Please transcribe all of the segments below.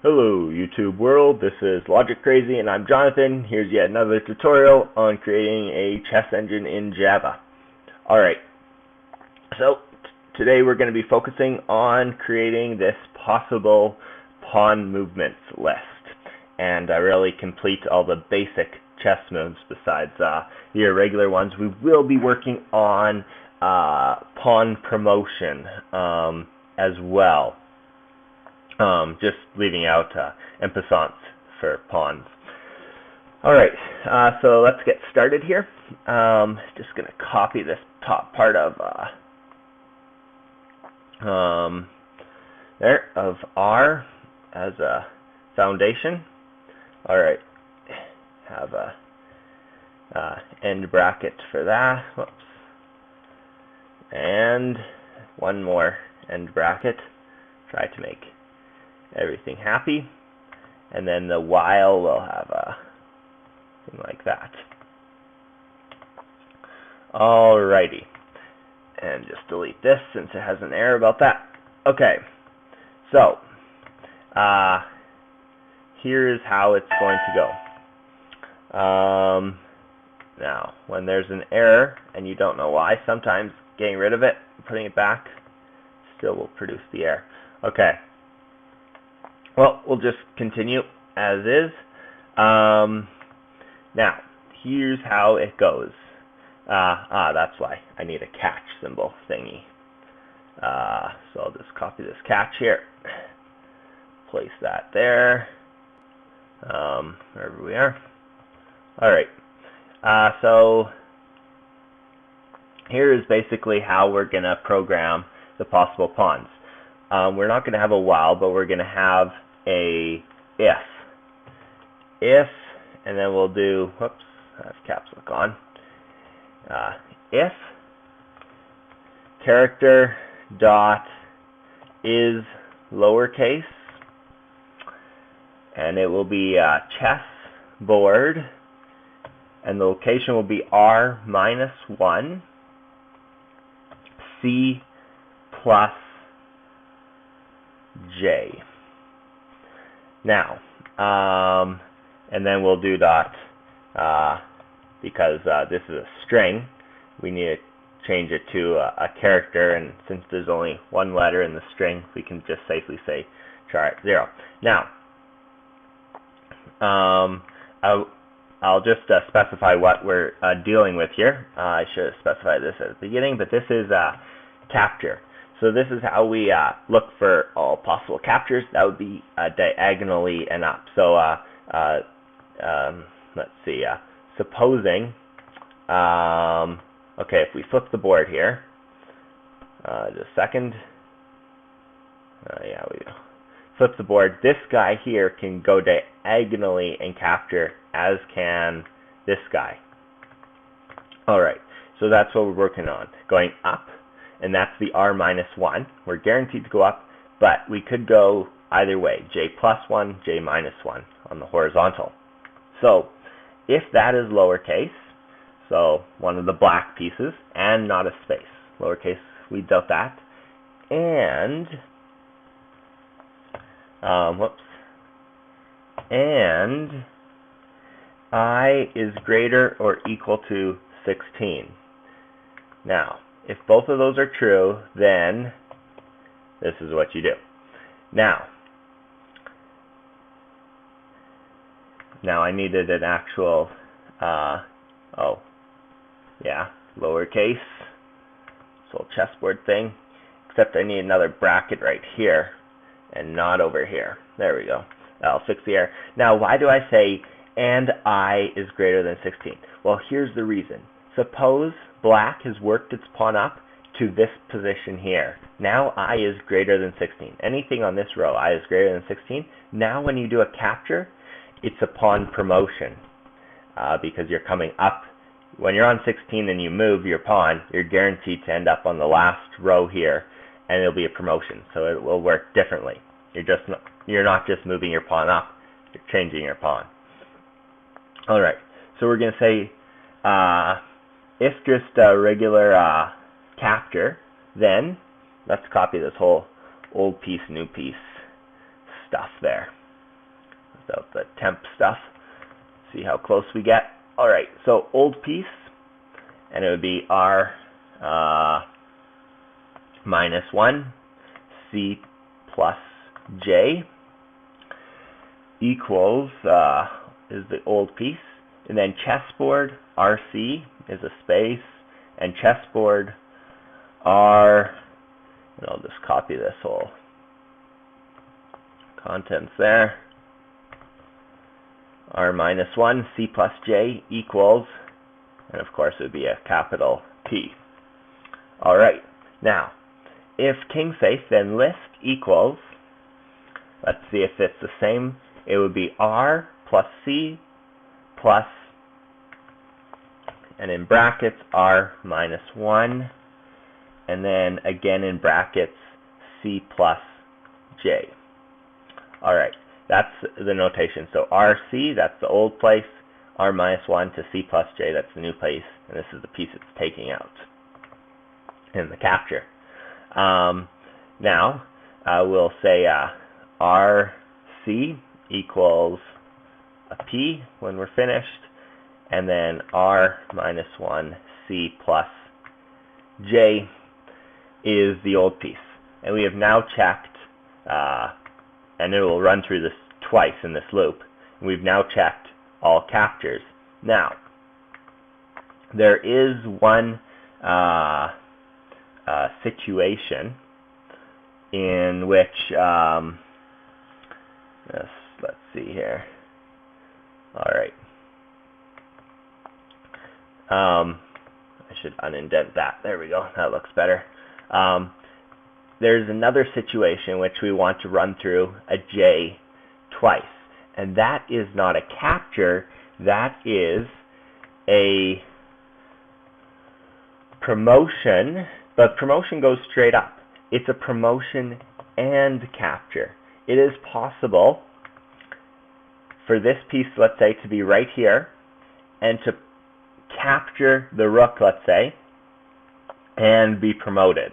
Hello YouTube world, this is Logic Crazy and I'm Jonathan. Here's yet another tutorial on creating a chess engine in Java. Alright, so today we're going to be focusing on creating this possible pawn movements list and really complete all the basic chess moves besides the irregular ones. We will be working on pawn promotion as well. Just leaving out en passant for pawns. Alright, so let's get started here. Just going to copy this top part of of R as a foundation. Alright, have a end bracket for that. Whoops. And one more end bracket. Try to make everything happy, and then the while will have a thing like that. Alrighty, and just delete this since it has an error about that. Okay, so here's how it's going to go. Now, when there's an error and you don't know why, sometimes getting rid of it and putting it back still will produce the error. Okay. Well, we'll just continue as is. Now, here's how it goes. That's why I need a catch symbol thingy. So I'll just copy this catch here. Place that there. Wherever we are. Alright. So here is basically how we're going to program the possible pawns. We're not going to have a while, but we're going to have a if, and then we'll do, whoops, I have caps lock on, if character dot is lowercase, and it will be chess board, and the location will be R-1, C plus J. Now, and then we'll do dot, because this is a string, we need to change it to a character, and since there's only one letter in the string, we can just safely say char 0. Now, I'll just specify what we're dealing with here. I should have specified this at the beginning, but this is capture. So this is how we look for all possible captures. That would be diagonally and up. So let's see. Supposing, okay, if we flip the board here, just a second. Yeah, we flip the board. This guy here can go diagonally and capture, as can this guy. All right. So that's what we're working on. Going up. And that's the R-1. We're guaranteed to go up, but we could go either way, J plus 1, J minus 1 on the horizontal. So if that is lowercase, so one of the black pieces, and not a space, lowercase weeds out that, and, whoops, and I is greater or equal to 16. Now, if both of those are true, then this is what you do. Now I needed an actual, oh, yeah, lowercase, this little chessboard thing, except I need another bracket right here and not over here. There we go. That'll fix the error. Now, why do I say and I is greater than 16? Well, here's the reason. Suppose black has worked its pawn up to this position here. Now I is greater than 16. Anything on this row, I is greater than 16. Now when you do a capture, it's a pawn promotion because you're coming up. When you're on 16 and you move your pawn, you're guaranteed to end up on the last row here, and it'll be a promotion. So it will work differently. You're not just moving your pawn up, you're changing your pawn. All right. So we're going to say if just a regular capture, then let's copy this whole old piece, new piece stuff there. without the temp stuff. See how close we get. All right, so old piece, and it would be R minus 1 C plus J equals is the old piece, and then chessboard RC is a space, and chessboard R, and I'll just copy this whole contents there, R minus 1 C plus J equals, and of course it would be a capital P. All right, now if king safe, then list equals, let's see if it's the same, it would be R plus C plus, and in brackets R minus 1, and then again in brackets C plus J. All right, that's the notation. So RC, that's the old place, R minus 1 to C plus J, that's the new place, and this is the piece it's taking out in the capture. Now, we'll say RC equals a P when we're finished, and then R minus 1 C plus J is the old piece. And we have now checked, and it will run through this twice in this loop, and we've now checked all captures. Now, there is one situation in which, let's see here. All right. I should unindent that. There we go. That looks better. There's another situation in which we want to run through a J twice, and that is not a capture. That is a promotion, but promotion goes straight up. It's a promotion and capture. It is possible for this piece, let's say, to be right here, and to capture the rook, let's say, and be promoted.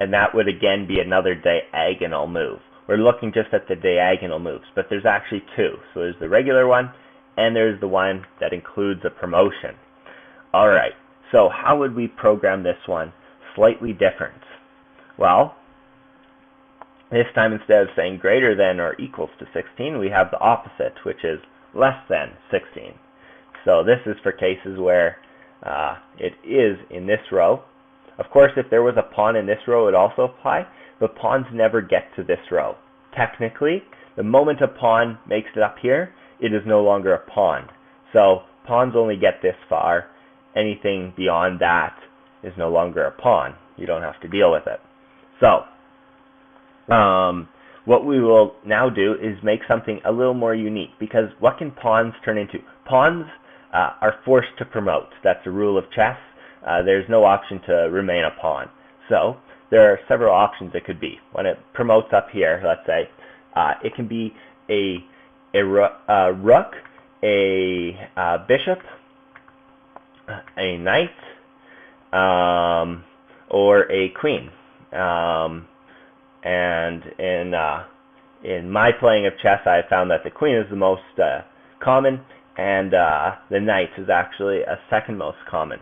And that would again be another diagonal move. We're looking just at the diagonal moves, but there's actually two. So there's the regular one, and there's the one that includes a promotion. All right, so how would we program this one slightly different? Well, this time instead of saying greater than or equals to 16, we have the opposite, which is less than 16. So this is for cases where it is in this row. Of course, if there was a pawn in this row, it would also apply, but pawns never get to this row. Technically, the moment a pawn makes it up here, it is no longer a pawn. So pawns only get this far. Anything beyond that is no longer a pawn. You don't have to deal with it. So what we will now do is make something a little more unique, because what can pawns turn into? Pawns are forced to promote. That's a rule of chess. There's no option to remain a pawn. So there are several options it could be. When it promotes up here, let's say, it can be a rook, a bishop, a knight, or a queen. And in my playing of chess, I found that the queen is the most common, and the knight is actually a second most common,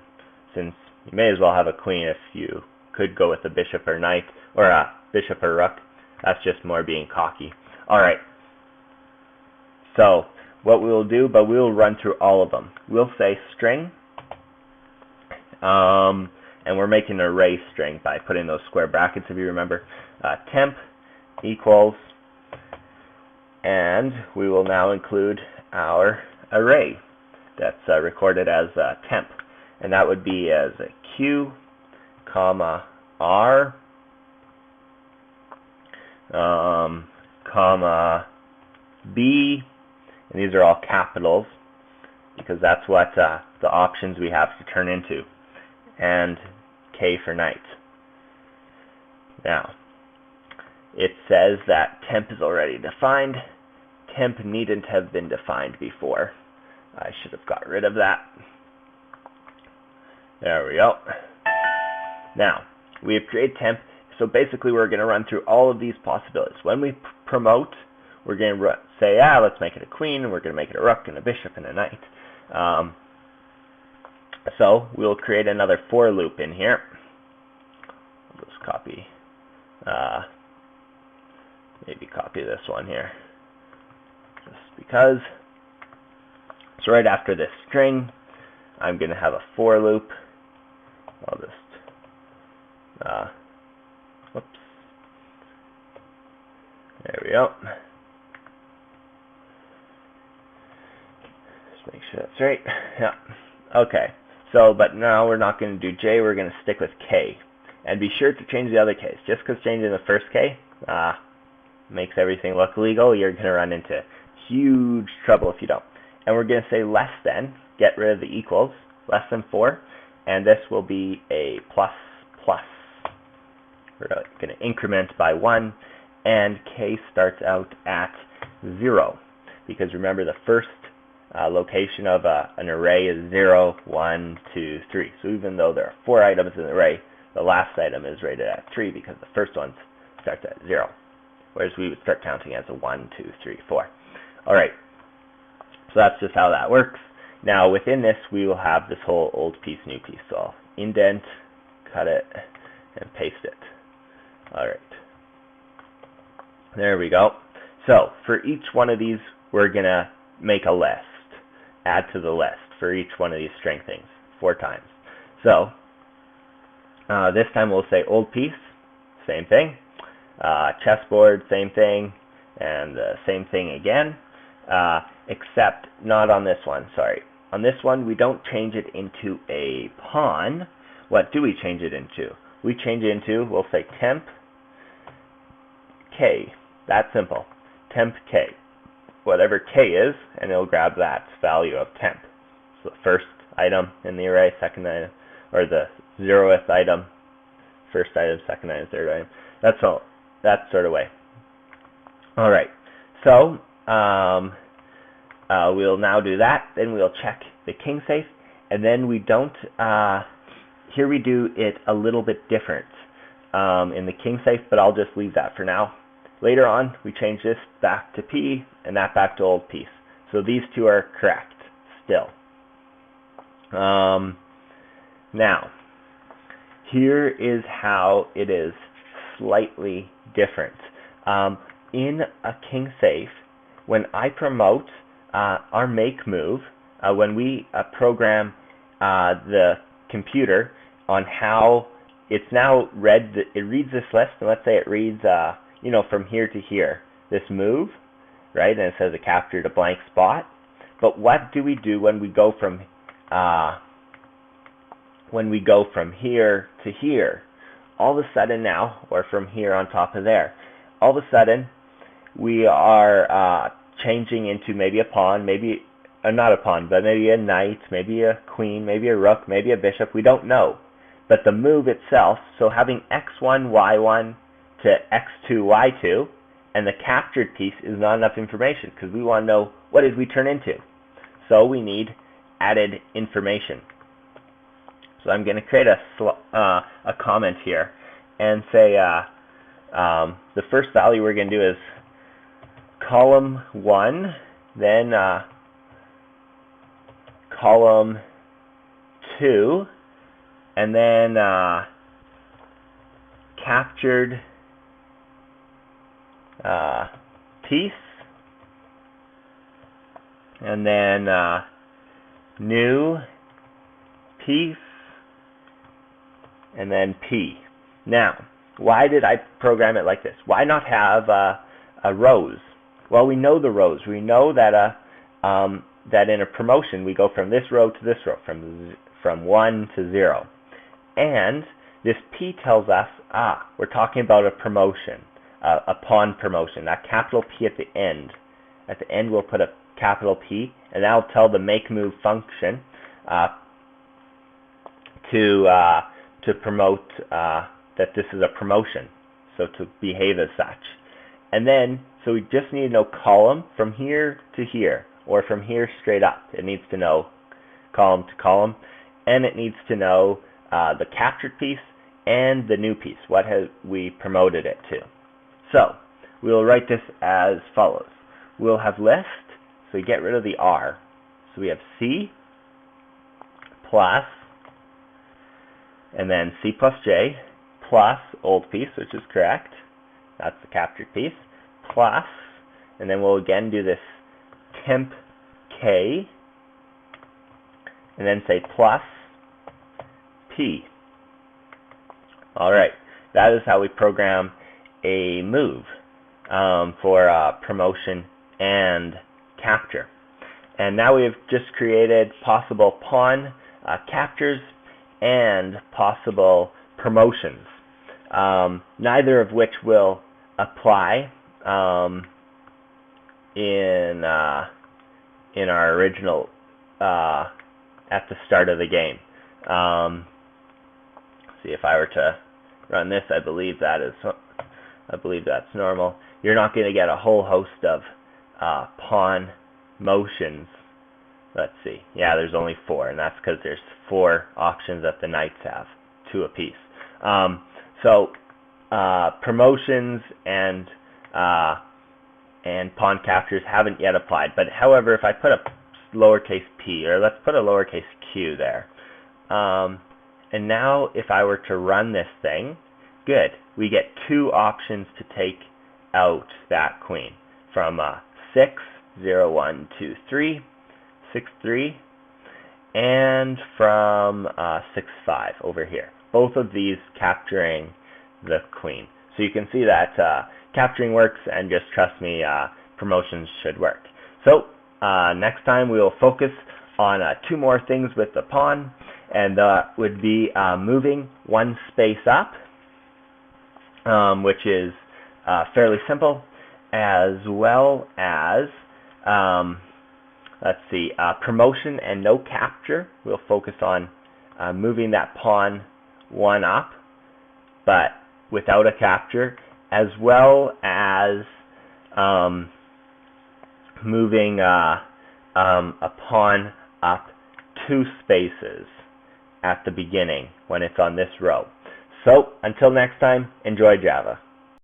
since you may as well have a queen if you could go with a bishop or knight, or a bishop or rook. That's just more being cocky. All right. So what we will do, but we will run through all of them. We'll say string, and we're making an array string by putting those square brackets, if you remember. Temp equals, and we will now include our array that's recorded as temp, and that would be as a Q, comma R, comma B, and these are all capitals because that's what the options we have to turn into, and K for knight. Now, it says that temp is already defined. Temp needn't have been defined before. I should have got rid of that. There we go. Now, we have created temp, so basically we're going to run through all of these possibilities. When we promote, we're going to say, let's make it a queen, and we're going to make it a rook and a bishop and a knight. So we'll create another for loop in here. I'll just copy, maybe copy this one here, just because. So right after this string, I'm going to have a for loop. I'll just, whoops, there we go. Just make sure that's right. Yeah, okay. So, but now we're not going to do J, we're going to stick with K. And be sure to change the other Ks. Just because changing the first K makes everything look legal, you're going to run into huge trouble if you don't. And we're going to say less than, get rid of the equals, less than 4, and this will be a plus plus. We're going to increment by 1, and K starts out at 0. Because remember, the first location of an array is 0, 1, 2, 3. So even though there are 4 items in the array, the last item is rated at 3 because the first one starts at 0. Whereas we would start counting as a 1, 2, 3, 4. Alright, so that's just how that works. Now within this we will have this whole old piece, new piece. So I'll indent, cut it, and paste it. Alright, there we go. So for each one of these we're going to make a list. Add to the list for each one of these string things 4 times. So this time we'll say old piece, same thing. Chessboard, same thing, and same thing again, except not on this one, sorry. On this one we don't change it into a pawn. What do we change it into? We change it into, we'll say temp K. That simple. Temp K. Whatever K is, and it'll grab that value of temp. So the first item in the array, second item, or the 0th item, first item, second item, third item. That's all. That sort of way. All right. So we'll now do that. Then we'll check the king safe, and then we don't. Here we do it a little bit different in the king safe, but I'll just leave that for now. Later on, we change this back to P and that back to old piece. So these two are correct still. Now, here is how it is slightly different. In a king safe, when I promote our make move, when we program the computer on how it's now read, it reads this list, and let's say it reads from here to here, this move, right? And it says it captured a blank spot. But what do we do when we go from here to here? All of a sudden now, or from here on top of there, all of a sudden we are changing into maybe a pawn, maybe not a pawn, but maybe a knight, maybe a queen, maybe a rook, maybe a bishop. We don't know. But the move itself, so having x1, y1 to x2, y2, and the captured piece is not enough information because we want to know what did we turn into. So we need added information. So I'm going to create a comment here and say the first value we're going to do is column 1, then column 2, and then captured piece, and then new piece, and then P. Now, why did I program it like this? Why not have rows? Well, we know the rows. We know that that in a promotion we go from this row to this row, from 1 to 0, and this P tells us we're talking about a promotion, a pawn promotion. That capital P at the end. At the end we'll put a capital P, and that'll tell the make move function to promote that this is a promotion, so to behave as such. And then, so we just need to know column from here to here, or from here straight up. It needs to know column to column, and it needs to know the captured piece and the new piece. What have we promoted it to? So we will write this as follows. we'll have list, so we get rid of the R. So we have C plus, and then C plus J, plus old piece, which is correct. That's the captured piece, plus, and then we'll again do this temp K, and then say plus P. Alright, that is how we program a move for promotion and capture. And now we've just created possible pawn captures and possible promotions, neither of which will apply in our original at the start of the game. See, if I were to run this, I believe that's normal. You're not going to get a whole host of pawn motions. Let's see. Yeah, there's only 4, and that's because there's 4 options that the knights have, 2 apiece. So promotions and pawn captures haven't yet applied. But however, if I put a lowercase p, or let's put a lowercase q there, and now if I were to run this thing, good, we get 2 options to take out that queen from 6, 0, 1, 2, 3, 6, 3, and from 6, 5 over here. Both of these capturing the queen. So you can see that capturing works, and just trust me, promotions should work. So next time we will focus on 2 more things with the pawn, and that would be moving 1 space up, which is fairly simple, as well as let's see, promotion and no capture. We'll focus on moving that pawn 1 up, but without a capture, as well as moving a pawn up 2 spaces at the beginning when it's on this row. So until next time, enjoy Java.